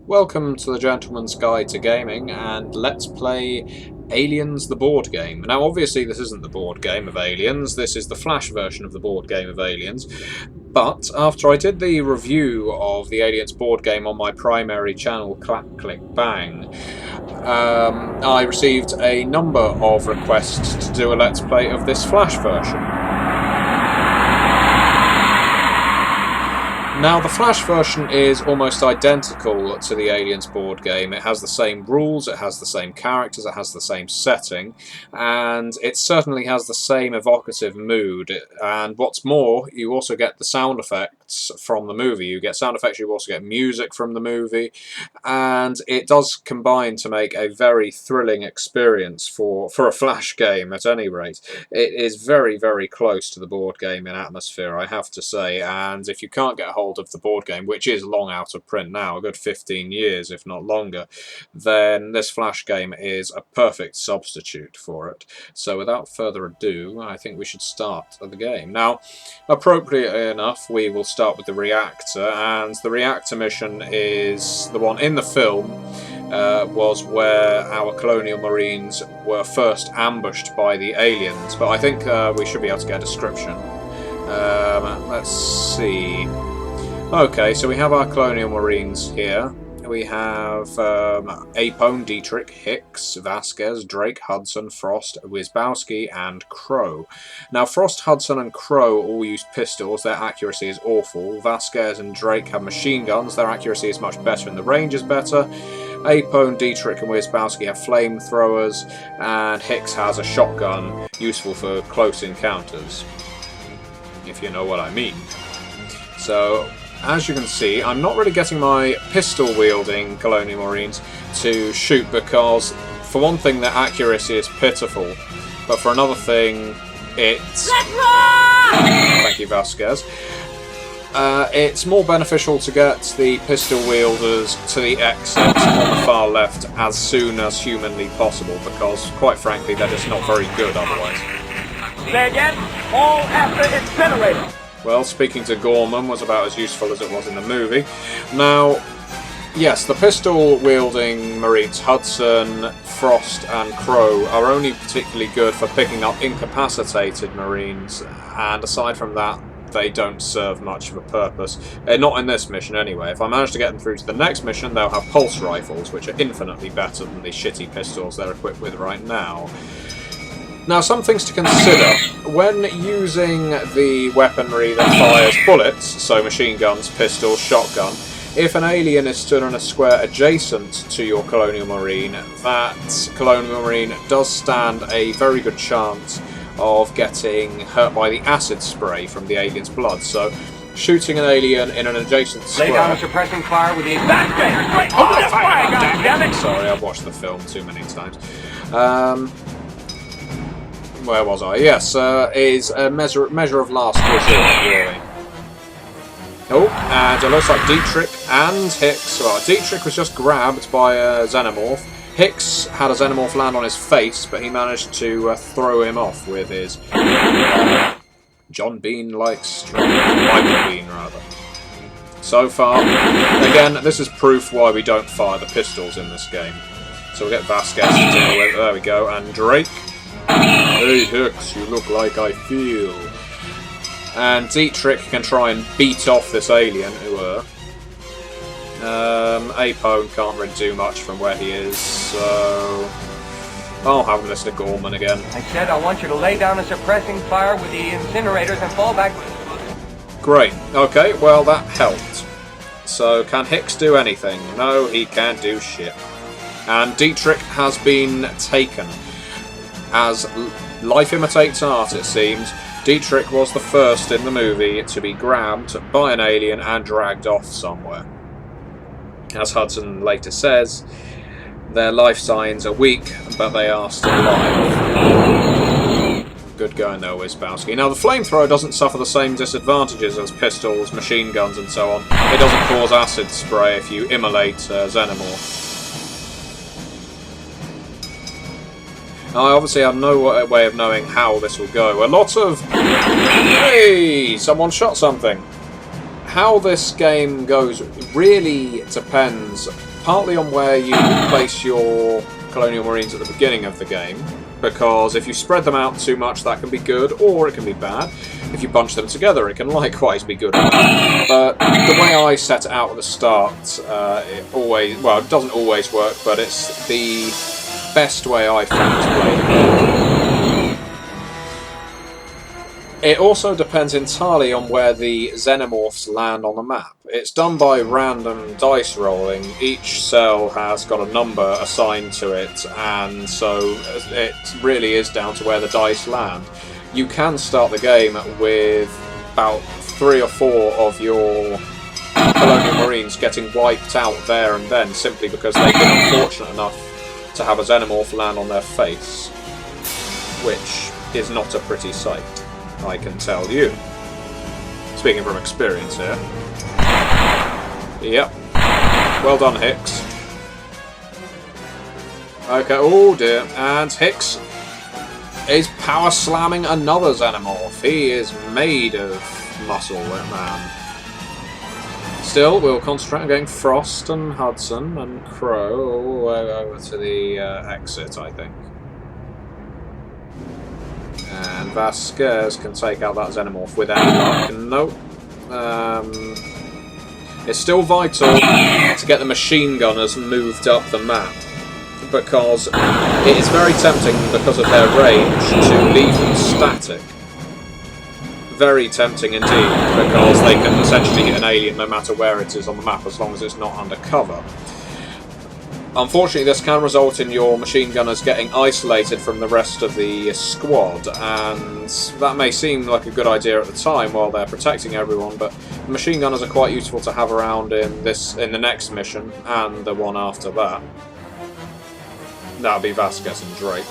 Welcome to the Gentleman's Guide to Gaming, and let's play Aliens the board game. Now obviously this isn't the board game of Aliens, this is the Flash version of the board game of Aliens, but after I did the review of the Aliens board game on my primary channel, Clap Click Bang, I received a number of requests to do a Let's Play of this Flash version. Now, the Flash version is almost identical to the Aliens board game. It has the same rules, it has the same characters, it has the same setting, and it certainly has the same evocative mood. And what's more, you also get the sound effects from the movie. You get sound effects, you also get music from the movie, and it does combine to make a very thrilling experience for a Flash game, at any rate. It is very, very close to the board game in atmosphere, I have to say, and if you can't get a hold of the board game, which is long out of print now, a good 15 years if not longer, then this Flash game is a perfect substitute for it. So without further ado, I think we should start the game. Now, appropriately enough, we will start with the Reactor, and the Reactor mission is the one in the film, was where our colonial marines were first ambushed by the aliens, but I think we should be able to get a description. Let's see. Okay, so we have our colonial marines here. We have Apone, Dietrich, Hicks, Vasquez, Drake, Hudson, Frost, Wisbowski, and Crow. Now, Frost, Hudson, and Crow all use pistols. Their accuracy is awful. Vasquez and Drake have machine guns. Their accuracy is much better and the range is better. Apone, Dietrich, and Wisbowski have flamethrowers, and Hicks has a shotgun, useful for close encounters, if you know what I mean. So, as you can see, I'm not really getting my pistol-wielding Colonial Marines to shoot because, for one thing, their accuracy is pitiful, but for another thing, it's... Thank you, Vasquez. It's more beneficial to get the pistol-wielders to the exit on the far left as soon as humanly possible, because, quite frankly, they're just not very good otherwise. Say again, all after incinerator. Well, speaking to Gorman was about as useful as it was in the movie. Now, yes, the pistol-wielding Marines, Hudson, Frost, and Crow, are only particularly good for picking up incapacitated Marines, and aside from that, they don't serve much of a purpose. Not in this mission, anyway. If I manage to get them through to the next mission, they'll have pulse rifles, which are infinitely better than the shitty pistols they're equipped with right now. Now, some things to consider. When using the weaponry that fires bullets, so machine guns, pistols, shotgun, if an alien is stood in a square adjacent to your Colonial Marine, that Colonial Marine does stand a very good chance of getting hurt by the acid spray from the alien's blood. So, shooting an alien in an adjacent square... Lay down a suppressing fire with the exact range. Open fire, goddammit! Sorry, I've watched the film too many times. Where was I? Yes, is a measure of last resort, really. Oh, and it looks like Dietrich and Hicks. Well, Dietrich was just grabbed by a xenomorph. Hicks had a xenomorph land on his face, but he managed to throw him off with his John Bean-like strength. Michael Bean, rather. So far, again, this is proof why we don't fire the pistols in this game. So we'll get Vasquez to deal with. There we go, and Drake. Hey Hicks, you look like I feel. And Dietrich can try and beat off this alien. Apone can't really do much from where he is, so I'll have him listen to Gorman again. I said I want you to lay down a suppressing fire with the incinerators and fall back. Great. Okay, well that helped. So can Hicks do anything? No, he can't do shit. And Dietrich has been taken. As life imitates art, it seems, Dietrich was the first in the movie to be grabbed by an alien and dragged off somewhere. As Hudson later says, their life signs are weak, but they are still alive. Good going there, Wisbowski. Now, the flamethrower doesn't suffer the same disadvantages as pistols, machine guns, and so on. It doesn't cause acid spray if you immolate Xenomorph. Now, I obviously have no way of knowing how this will go. A lot of... Hey! Someone shot something. how this game goes really depends partly on where you place your Colonial Marines at the beginning of the game, because if you spread them out too much, that can be good, or it can be bad. If you bunch them together, it can likewise be good or bad. But the way I set it out at the start, it doesn't always work, but it's the best way I found to play the game. It also depends entirely on where the xenomorphs land on the map. It's done by random dice rolling. Each cell has got a number assigned to it, and so it really is down to where the dice land. You can start the game with about 3 or 4 of your Colonial Marines getting wiped out there and then, simply because they've been unfortunate enough to have a xenomorph land on their face, which is not a pretty sight, I can tell you. Speaking from experience here. Yep. Well done, Hicks. Okay, oh dear. And Hicks is power slamming another xenomorph. He is made of muscle, that man. Still, we'll concentrate on getting Frost and Hudson and Crow all the way over to the exit, I think. And Vasquez can take out that xenomorph with any luck. Nope. It's still vital to get the machine gunners moved up the map, because it is very tempting, because of their range, to leave them static. Very tempting indeed, because they can essentially hit an alien no matter where it is on the map, as long as it's not under cover. Unfortunately, this can result in your machine gunners getting isolated from the rest of the squad, and that may seem like a good idea at the time while they're protecting everyone, but machine gunners are quite useful to have around in the next mission, and the one after that. That'll be Vasquez and Drake.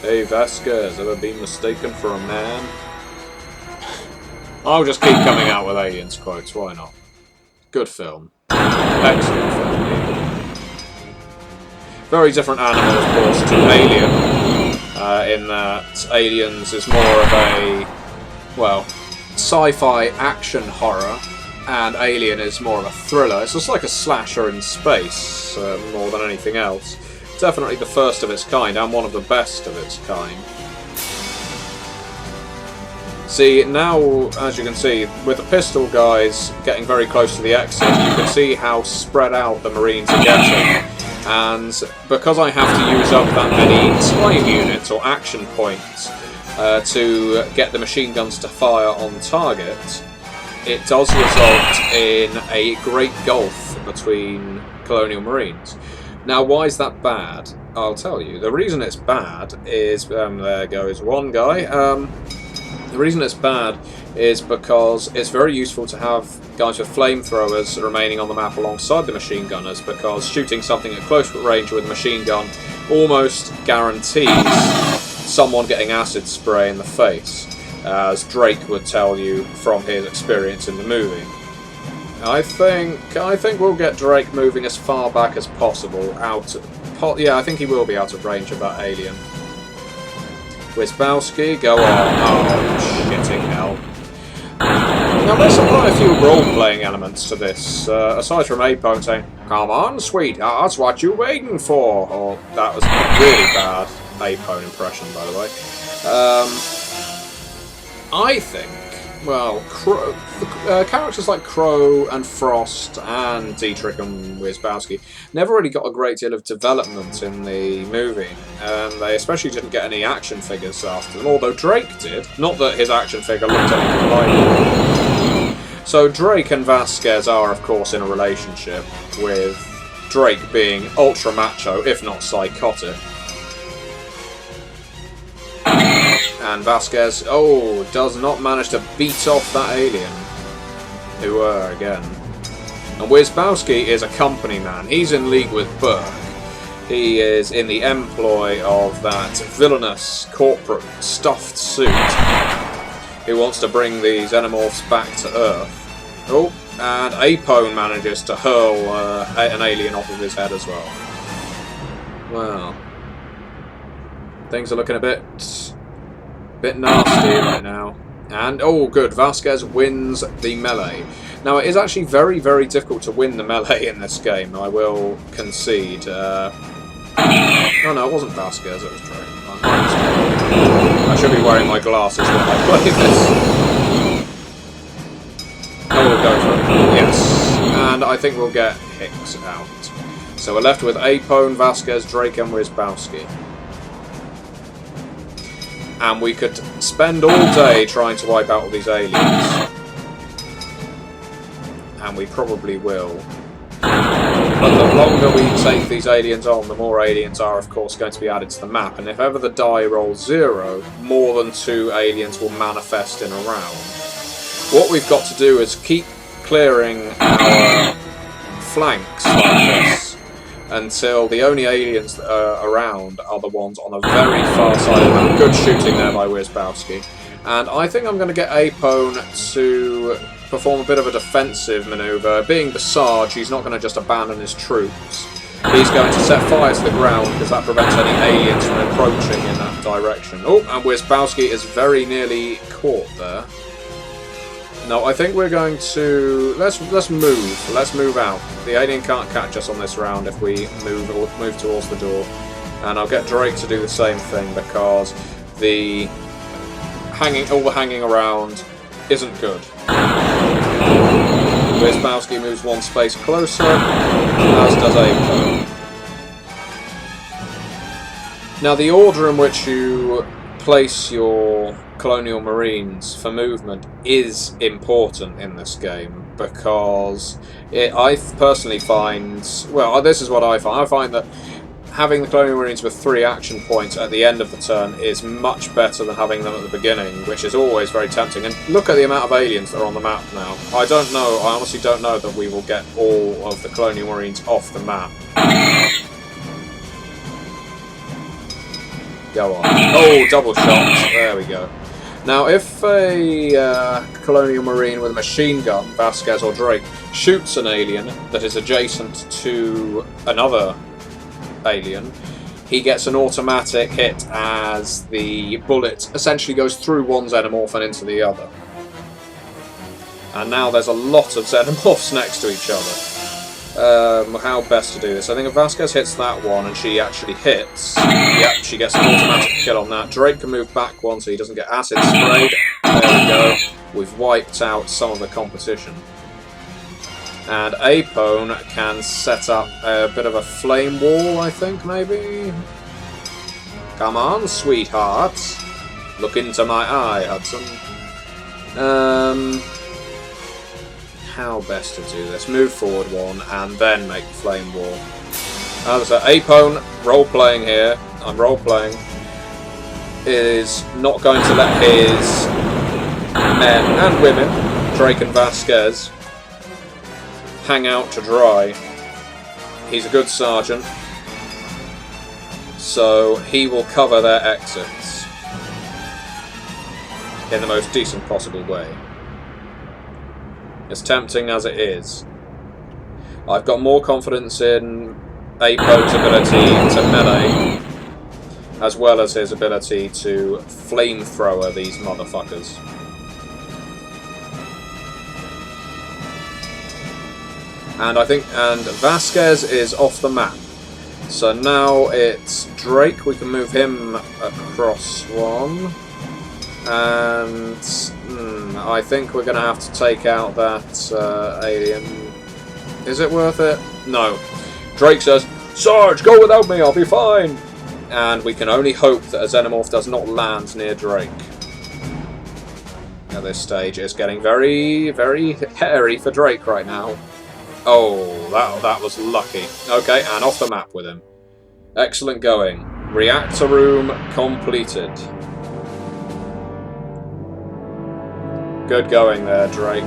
Hey Vasquez, ever been mistaken for a man? I'll just keep coming out with aliens quotes, why not? Good film. Excellent film. Very different animal, of course, to Alien, in that Aliens is more of a, well, sci-fi action horror, and Alien is more of a thriller. It's just like a slasher in space, more than anything else. Definitely the first of its kind, and one of the best of its kind. See, now, as you can see, with the pistol guys getting very close to the exit, you can see how spread out the Marines are getting. And because I have to use up that many time units or action points to get the machine guns to fire on target, it does result in a great gulf between Colonial Marines. Now, why is that bad? I'll tell you. The reason it's bad is... there goes one guy. The reason it's bad is because it's very useful to have guys with flamethrowers remaining on the map alongside the machine gunners, because shooting something at close range with a machine gun almost guarantees someone getting acid spray in the face, as Drake would tell you from his experience in the movie. I think we'll get Drake moving as far back as possible. Yeah, I think he will be out of range of that alien. Wisbowski, go on. Oh, shitting hell. Now, there's quite a few role-playing elements to this, aside from Apone saying, "Come on, sweetheart, what you waiting for?" Or, that was a really bad Apone impression, by the way. I think, well, characters like Crow and Frost and Dietrich and Wisbowski never really got a great deal of development in the movie, and they especially didn't get any action figures after them, although Drake did. Not that his action figure looked anything like him. So Drake and Vasquez are, of course, in a relationship, with Drake being ultra macho, if not psychotic. And Vasquez, does not manage to beat off that alien. Again. And Wisbowski is a company man. He's in league with Burke. He is in the employ of that villainous corporate stuffed suit who wants to bring the xenomorphs back to Earth. And Apone manages to hurl an alien off of his head as well. Well, things are looking a bit nasty right now. And, oh good, Vasquez wins the melee. Now it is actually very, very difficult to win the melee in this game, I will concede. Oh no, it wasn't Vasquez, it was Drake. I should be wearing my glasses when I play this. Oh, we'll go for it. Yes. And I think we'll get Hicks out. So we're left with Apone, Vasquez, Drake and Wysbowski. And we could spend all day trying to wipe out all these aliens. And we probably will. But the longer we take these aliens on, the more aliens are, of course, going to be added to the map. And if ever the die rolls 0, more than 2 aliens will manifest in a round. What we've got to do is keep clearing our flanks like this until the only aliens that are around are the ones on the very far side of the map. Good shooting there by Wysbowski. And I think I'm going to get Apone to perform a bit of a defensive manoeuvre. Being the Sarge, he's not going to just abandon his troops. He's going to set fire to the ground because that prevents any aliens from approaching in that direction. Oh, and Wysbowski is very nearly caught there. No, I think we're going to... Let's move. Let's move out. The alien can't catch us on this round if we move towards the door. And I'll get Drake to do the same thing because all the hanging around isn't good. Wysbowski moves one space closer, as does Apone. Now the order in which you place your Colonial Marines for movement is important in this game because I personally find, well, this is what I find. I find that having the Colonial Marines with 3 action points at the end of the turn is much better than having them at the beginning, which is always very tempting. And look at the amount of aliens that are on the map now. I honestly don't know that we will get all of the Colonial Marines off the map. Go on. Oh, double shot. There we go. Now, if a Colonial Marine with a machine gun, Vasquez or Drake, shoots an alien that is adjacent to another alien, he gets an automatic hit as the bullet essentially goes through one xenomorph and into the other. And now there's a lot of xenomorphs next to each other. How best to do this? I think if Vasquez hits that one and she actually hits, yep, she gets an automatic kill on that. Drake can move back one so he doesn't get acid sprayed. There we go. We've wiped out some of the competition. And Apone can set up a bit of a flame wall, I think, maybe? Come on, sweetheart. Look into my eye, Hudson. How best to do this? Move forward one, and then make the flame wall. So Apone, role-playing here, I'm role-playing, is not going to let his men and women, Drake and Vasquez, hang out to dry. He's a good sergeant, so he will cover their exits in the most decent possible way. As tempting as it is, I've got more confidence in Apone's ability to melee, as well as his ability to flamethrower these motherfuckers. And Vasquez is off the map. So now it's Drake, we can move him across one. And I think we're going to have to take out that alien. Is it worth it? No. Drake says, "Sarge, go without me, I'll be fine." And we can only hope that a xenomorph does not land near Drake. At this stage, it's getting very, very hairy for Drake right now. Oh, that was lucky. Okay, and off the map with him. Excellent going. Reactor room completed. Good going there, Drake.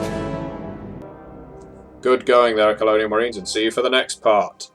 Good going there, Colonial Marines, and see you for the next part.